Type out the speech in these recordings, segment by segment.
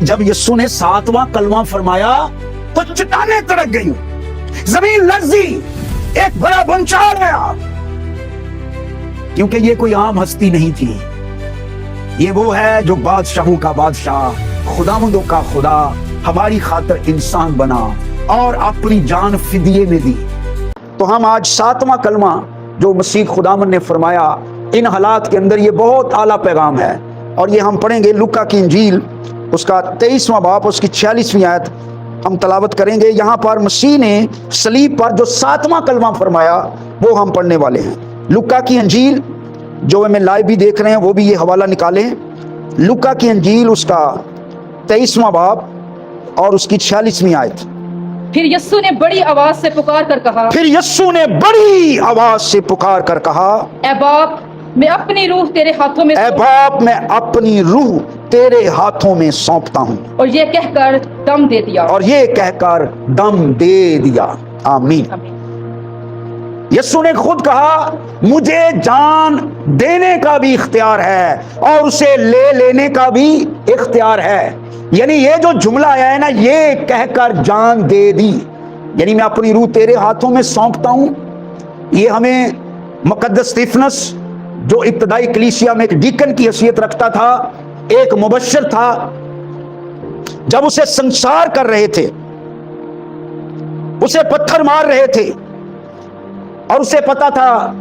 जब यीशु ने 7वां कलमा फरमाया तो चट्टानें तड़क गई, जमीन लर्जी, एक बड़ा भूचाल आया। क्योंकि ये कोई आम हस्ती नहीं थी, ये वो है जो बादशाहों का बादशाह, खुदावंदों का खुदा हमारी खातिर इंसान बना और अपनी जान फिदिये में दी। तो हम आज 7वां कलमा जो मसीह खुदावंद ने फरमाया, इन हालात के अंदर ये बहुत आला पैगाम है, और ये हम पढ़ेंगे लूका की इंजील उसका 23वां बाब उसकी 46वीं आयत हम तलावत करेंगे। यहाँ पर मसीह ने सलीब पर जो 7वां कलमा फरमाया वो हम पढ़ने वाले हैं। लूका की इंजील जो हमें लाइव भी देख रहे हैं वो भी ये हवाला निकालें। लूका की इंजील उसका 23वां बाब और उसकी 46वीं आयत। फिर यस्सु ने बड़ी आवाज से पुकार कर कहा, फिर यस्सु ने बड़ी आवाज से पुकार कर कहा, ऐ बाप, मैं अपनी रूह तेरे हाथों में ऐ बाप, मैं अपनी रूह तेरे हाथों में सौंपता हूं। और ये कहकर दम दे दिया। और ये कहकर दम दे दिया। आमीन। यीशु ने खुद कहा, मुझे जान देने का भी इख्तियार है और उसे ले लेने का भी इख्तियार है। यानी ये जो जुमला आया है ना, ये कहकर जान दे दी, यानी मैं अपनी रूह तेरे हाथों में सौंपता हूं। ये हमें मुकद्दस स्टीफनस जो इब्तदाई कलीसिया में एक डीकन की हैसियत रखता था, एक मुबश्शिर था, जब उसे संसार कर रहे थे, उसे पत्थर मार रहे थे और उसे पता था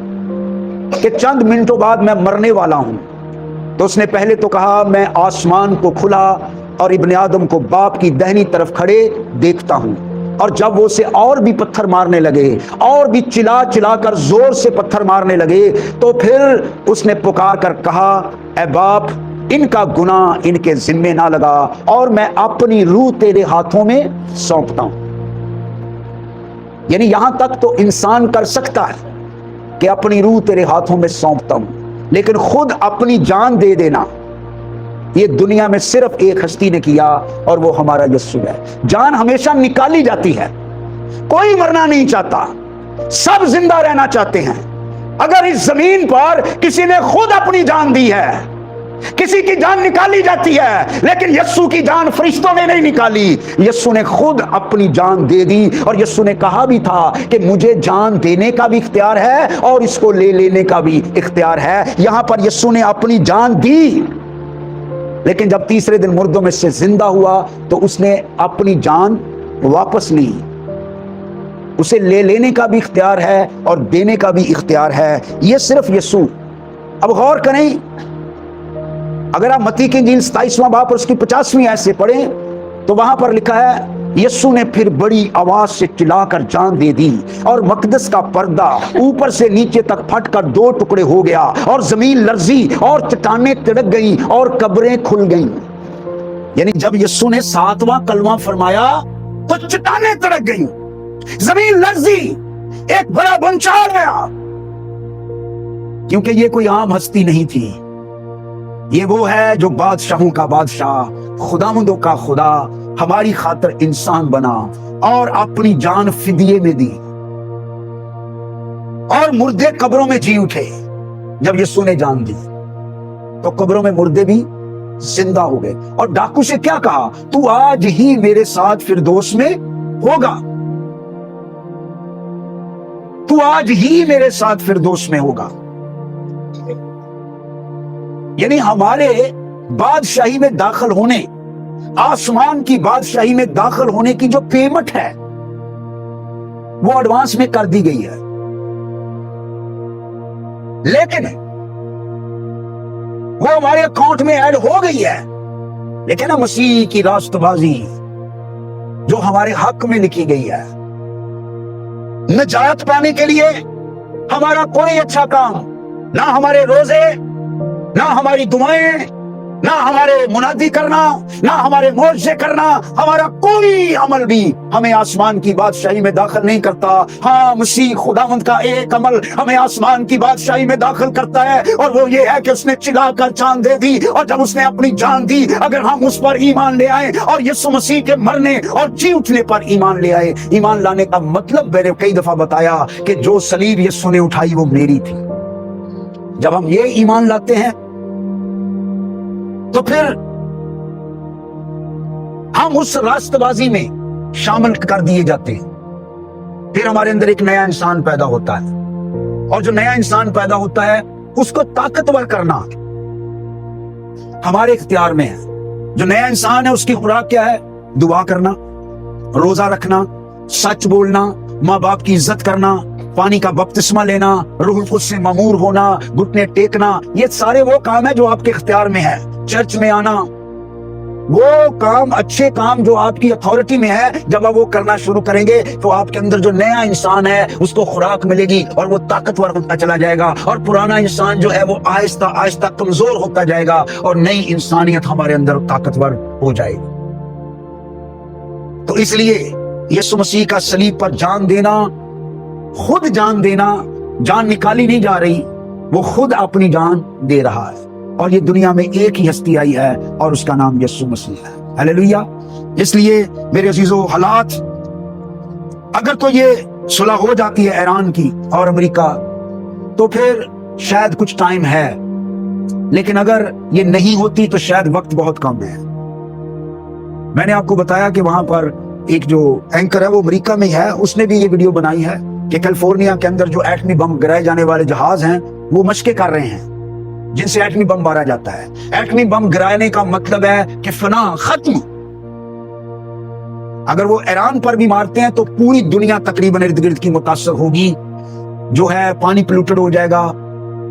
कि चंद मिनटों बाद मैं मरने वाला हूं, तो उसने पहले तो कहा, मैं आसमान को खुला और इब्ने आदम को बाप की दाहिनी तरफ खड़े देखता हूं। और जब वो उसे और भी पत्थर मारने लगे और भी चिल्ला चिल्ला कर जोर से पत्थर मारने लगे, तो फिर उसने पुकार कर कहा, ऐ बाप, इनका गुनाह इनके जिम्मे ना लगा और मैं अपनी रूह तेरे हाथों में सौंपता हूं। यानी यहां तक तो इंसान कर सकता है कि अपनी रूह तेरे हाथों में सौंपता हूं, लेकिन खुद अपनी जान दे देना ये दुनिया में सिर्फ एक हस्ती ने किया, और वो हमारा यीशु है। जान हमेशा निकाली जाती है, कोई मरना नहीं चाहता, सब जिंदा रहना चाहते हैं। अगर इस जमीन पर किसी ने खुद अपनी जान दी है, किसी की जान निकाली जाती है, लेकिन यीशु की जान फरिश्तों ने नहीं निकाली, यीशु ने खुद अपनी जान दे दी। और यीशु ने कहा भी था कि मुझे जान देने का भी इख्तियार है और इसको ले लेने का भी इख्तियार है। यहां पर यीशु ने अपनी जान दी, लेकिन जब तीसरे दिन मुर्दों में से जिंदा हुआ तो उसने अपनी जान वापस ली। उसे ले लेने का भी इख्तियार है और देने का भी इख्तियार है, ये सिर्फ यीशु। अब गौर करें, अगर आप मत्ती की इंजील 27वां बाब और उसकी 50वीं आयत से पढ़ें तो वहां पर लिखा है, यीशु ने फिर बड़ी आवाज से चिल्लाकर जान दे दी और मकदस का पर्दा ऊपर से नीचे तक फटकर 2 टुकड़े हो गया और जमीन लर्जी और चट्टानें तिड़क गईं और कब्रें खुल गईं। यानी जब यीशु ने 7वां कलमा फरमाया तो चट्टानें तिड़क गईं, जमीन लर्जी, एक बड़ा भूचाल आया। क्योंकि ये कोई आम हस्ती नहीं थी, ये वो है जो बादशाहों का बादशाह, खुदावंदों का खुदा हमारी खातिर इंसान बना और अपनी जान फिदिये में दी। और मुर्दे कब्रों में जी उठे। जब यीशु ने जान दी तो कब्रों में मुर्दे भी जिंदा हो गए। और डाकू से क्या कहा, तू आज ही मेरे साथ फिरदौस में होगा, तू आज ही मेरे साथ फिरदौस में होगा। यानी हमारे बादशाही में दाखिल होने, आसमान की बादशाही में दाखिल होने की जो पेमेंट है वो एडवांस में कर दी गई है। लेकिन वो हमारे अकाउंट में ऐड हो गई है, लेकिन मसीह की रास्तबाजी जो हमारे हक में लिखी गई है, निजात पाने के लिए हमारा कोई अच्छा काम, ना हमारे रोजे, ना हमारी दुआएं, ना हमारे मुनादी करना, ना हमारे मोर्चे करना, हमारा कोई अमल भी हमें आसमान की बादशाही में दाखिल नहीं करता। हाँ, मसीह खुदावंद का एक अमल हमें आसमान की बादशाही में दाखिल करता है, और वो ये है कि उसने चिल्लाकर जान दे दी। और जब उसने अपनी जान दी, अगर हम उस पर ईमान ले आए और यीशु मसीह के मरने और जी उठने पर ईमान ले आए, ईमान लाने का मतलब मैंने कई दफा बताया कि जो सलीब यीशु ने उठाई वो मेरी थी। जब हम ये ईमान लाते हैं तो फिर हम उस रास्तबाजी में शामिल कर दिए जाते हैं। फिर हमारे अंदर एक नया इंसान पैदा होता है, और जो नया इंसान पैदा होता है उसको ताकतवर करना हमारे इख्तियार में है। जो नया इंसान है उसकी खुराक क्या है? दुआ करना, रोजा रखना, सच बोलना, माँ बाप की इज्जत करना, पानी का बपतिस्मा लेना, रूह कुछ से ममूर होना, घुटने टेकना, ये सारे वो काम है जो आपके इख्तियार में है। चर्च में आना, वो काम, अच्छे काम जो आपकी अथॉरिटी में है, जब आप वो करना शुरू करेंगे तो आपके अंदर जो नया इंसान है उसको खुराक मिलेगी और वो ताकतवर होता चला जाएगा, और पुराना इंसान जो है वो आहिस्ता आहिस्ता कमजोर होता जाएगा और नई इंसानियत हमारे अंदर ताकतवर हो जाएगी। तो इसलिए यीशु मसीह का सलीब पर जान देना, खुद जान देना, जान निकाली नहीं जा रही, वो खुद अपनी जान दे रहा है। और ये दुनिया में एक ही हस्ती आई है और उसका नाम यीशु मसीह है। हालेलुया। इसलिए मेरे अजीजों, हालात अगर तो ये सुलह हो जाती है ईरान की और अमेरिका, तो फिर शायद कुछ टाइम है, लेकिन अगर ये नहीं होती तो शायद वक्त बहुत कम है। मैंने आपको बताया कि वहां पर एक जो एंकर है वो अमेरिका में है, उसने भी ये वीडियो बनाई है कि कैलिफोर्निया के अंदर जो एटमी बम गिराए जाने वाले जहाज हैं वो मशकें कर रहे हैं जिनसे एटमी बम मारा जाता है। एटमी बम गिराने का मतलब है कि फना खत्म। अगर वो ईरान पर भी मारते हैं तो पूरी दुनिया तकरीबन इर्द गिर्द की मुतासर होगी, जो है पानी पोल्यूटेड हो जाएगा,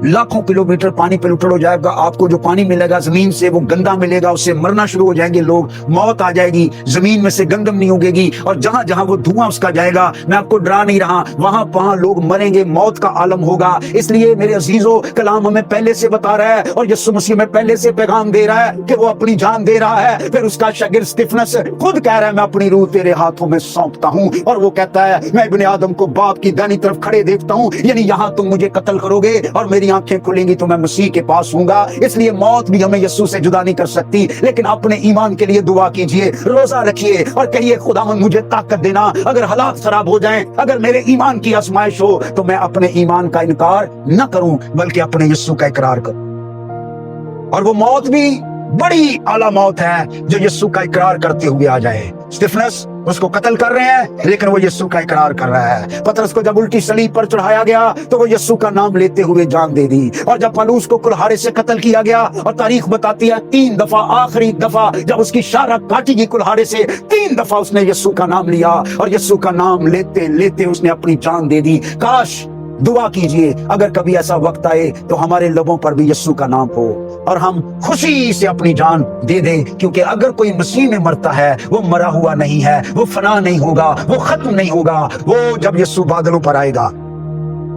लाखों किलोमीटर पानी पोल्यूटेड हो जाएगा। आपको जो पानी मिलेगा जमीन से वो गंदा मिलेगा, उससे मरना शुरू हो जाएंगे लोग, मौत आ जाएगी, जमीन में से गंदम नहीं उगेगी, और जहां जहां वो धुआं उसका जाएगा, मैं आपको डरा नहीं रहा, वहां वहां लोग मरेंगे, मौत का आलम होगा। इसलिए मेरे अजीजों, कलाम हमें पहले से बता रहा है और यीशु मसीह में पहले से पैगाम दे रहा है कि वो अपनी जान दे रहा है। फिर उसका शागिर्द स्तिफनस खुद कह रहा है, मैं अपनी रूह तेरे हाथों में सौंपता हूं, और वो कहता है, मैं इब्ने आदम को बाप की दाहिनी तरफ खड़े देखता हूं, यानी यहां तुम मुझे कत्ल करोगे और मेरी आंखें खुलेंगी तो मैं मसीह के पास हूंगा। इसलिए मौत भी हमें यीशु से जुदा नहीं कर सकती, लेकिन अपने ईमान के लिए दुआ कीजिए, रोजा रखिए और कहिए, खुदावंद मुझे ताकत देना। अगर हालात खराब हो जाएं, अगर मेरे ईमान की आजमाइश हो, तो मैं अपने ईमान का इनकार न करूं बल्कि अपने यीशु का इकरार करूं। और वो मौत भी बड़ी आला मौत है जो यीशु का इकरार करते हुए आ जाए। स्तिफनस उसको कत्ल कर रहे हैं लेकिन वो यीशु का इकरार कर रहा है। पतरस को जब उल्टी सलीब पर चढ़ाया गया तो वो यीशु का नाम लेते हुए जान दे दी। और जब पौलुस को कुल्हाड़े से कत्ल किया गया, और तारीख बताती है 3 दफा, आखिरी दफा जब उसकी शारक काटी गई कुल्हाड़े से, 3 दफा उसने यीशु का नाम लिया, और यीशु का नाम लेते लेते उसने अपनी जान दे दी। काश, दुआ कीजिए अगर कभी ऐसा वक्त आए तो हमारे लबों पर भी यीशु का नाम हो और हम खुशी से अपनी जान दे दें, क्योंकि अगर कोई मसीह में मरता है वो मरा हुआ नहीं है, वो फना नहीं होगा, वो खत्म नहीं होगा। वो जब यीशु बादलों पर आएगा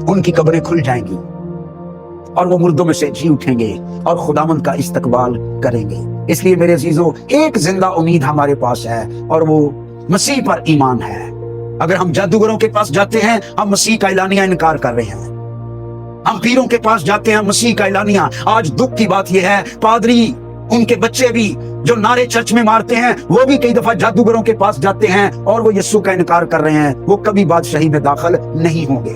उनकी कब्रें खुल जाएंगी और वो मुर्दों में से जी उठेंगे और खुदावंद का इस्तकबाल करेंगे। इसलिए मेरे अजीजों, एक जिंदा उम्मीद हमारे पास है और वो मसीह पर ईमान है। अगर हम जादूगरों के पास जाते हैं, हम मसीह का एलानिया इनकार कर रहे हैं। हम पीरों के पास जाते हैं, मसीह का एलानिया। आज दुख की बात यह है, पादरी, उनके बच्चे भी जो नारे चर्च में मारते हैं, वो भी कई दफा जादूगरों के पास जाते हैं और वो यीशु का इनकार कर रहे हैं। वो कभी बादशाही में दाखिल नहीं होंगे।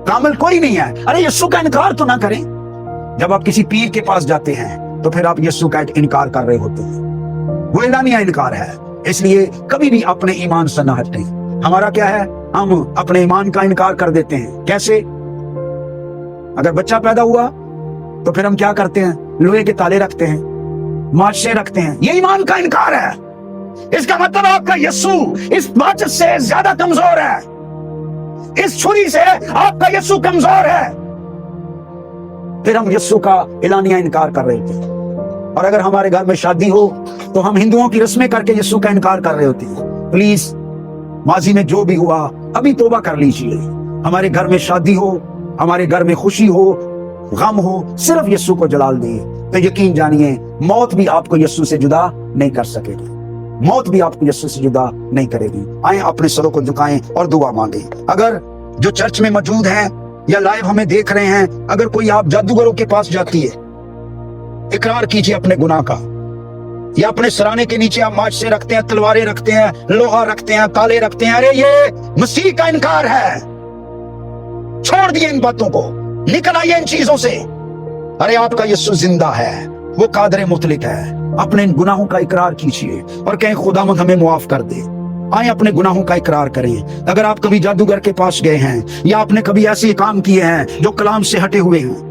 कामिल कोई नहीं है। अरे यीशु का इनकार तो ना करें। जब आप किसी पीर के पास जाते हैं तो फिर आप यीशु का इनकार कर रहे होते हैं। वो एलानिया इनकार है। इसलिए कभी भी अपने ईमान से न हटें। हमारा क्या है, हम अपने ईमान का इनकार कर देते हैं। कैसे? अगर बच्चा पैदा हुआ तो फिर हम क्या करते हैं? लोहे के ताले रखते हैं, माशे रखते हैं। ये ईमान का इनकार है। इसका मतलब आपका यीशु इस माचिस से ज्यादा कमजोर है, इस छुरी से आपका यीशु कमजोर है। फिर हम यीशु का एलानिया इनकार कर रहे थे। और अगर हमारे घर में शादी हो तो हम हिंदुओं की रस्में करके यीशु का इनकार कर रहे होते हैं। प्लीज, माजी में जो भी हुआ अभी तौबा कर लीजिए। हमारे घर में शादी हो, हमारे घर में खुशी हो, गम हो, सिर्फ यीशु को जलाल दे तो यकीन जानिए मौत भी आपको यीशु से जुदा नहीं कर सकेगी। मौत भी आपको यीशु से जुदा नहीं करेगी। आए अपने सरों को झुकाएं और दुआ मांगे। अगर जो चर्च में मौजूद हैं या लाइव हमें देख रहे हैं, अगर कोई आप जादूगरों के पास जाती है, इकरार कीजिए अपने गुनाह का। या अपने सराने के नीचे आप माच से रखते हैं, तलवारें रखते हैं, लोहा रखते हैं, ताले रखते हैं, अरे ये मसीह का इनकार है। छोड़ दिए इन बातों को, निकल आइए इन चीजों से। अरे आपका यीशु जिंदा है, वो कादर मुतलिक है। अपने इन गुनाहों का इकरार कीजिए और कहें खुदावंद हमें मुआफ कर दे। आए अपने गुनाहों का इकरार करें। अगर आप कभी जादूगर के पास गए हैं या आपने कभी ऐसे काम किए हैं जो कलाम से हटे हुए हैं,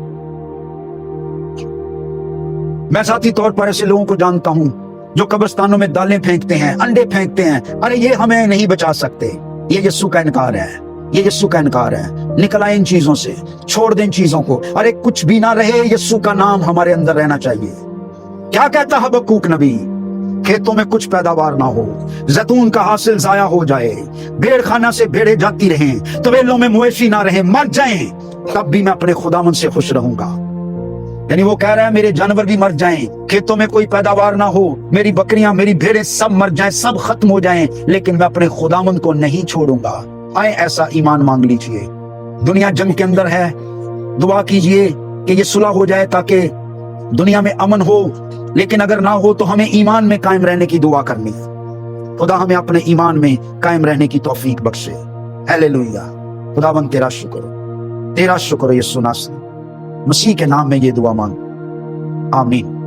मैं साथी तौर पर ऐसे लोगों को जानता हूं जो कब्रिस्तानों में दालें फेंकते हैं, अंडे फेंकते हैं। अरे ये हमें नहीं बचा सकते, ये यीशु का इनकार है, ये यीशु का इनकार है। निकल आए इन चीजों से, छोड़ दें इन चीजों को। अरे कुछ भी ना रहे, यीशु का नाम हमारे अंदर रहना चाहिए। क्या कहता हबक्कूक नबी? खेतों में कुछ पैदावार ना हो, जैतून का हासिल जाया हो जाए, भेड़ खाना से भेड़ें जाती रहें, तबेलों में मवेशी ना रहें, मर जाएं, तब भी मैं अपने खुदावंद से खुश रहूंगा। यानी वो कह रहा है मेरे जानवर भी मर जाएं, खेतों में कोई पैदावार ना हो, मेरी बकरियां, मेरी भेड़ें सब मर जाएं, सब खत्म हो जाएं, लेकिन मैं अपने खुदावंद को नहीं छोड़ूंगा। आए ऐसा ईमान मांग लीजिए। दुनिया जंग के अंदर है, दुआ कीजिए कि ये सुलह हो जाए ताकि दुनिया में अमन हो, लेकिन अगर ना हो तो हमें ईमान में कायम रहने की दुआ करनी है। खुदा हमें अपने ईमान में कायम रहने की तौफीक बख्शे। हालेलुया। खुदावंद तेरा शुक्र, तेरा शुक्र यीशु नासरी मसीह के नाम में ये दुआ मांग, आमीन।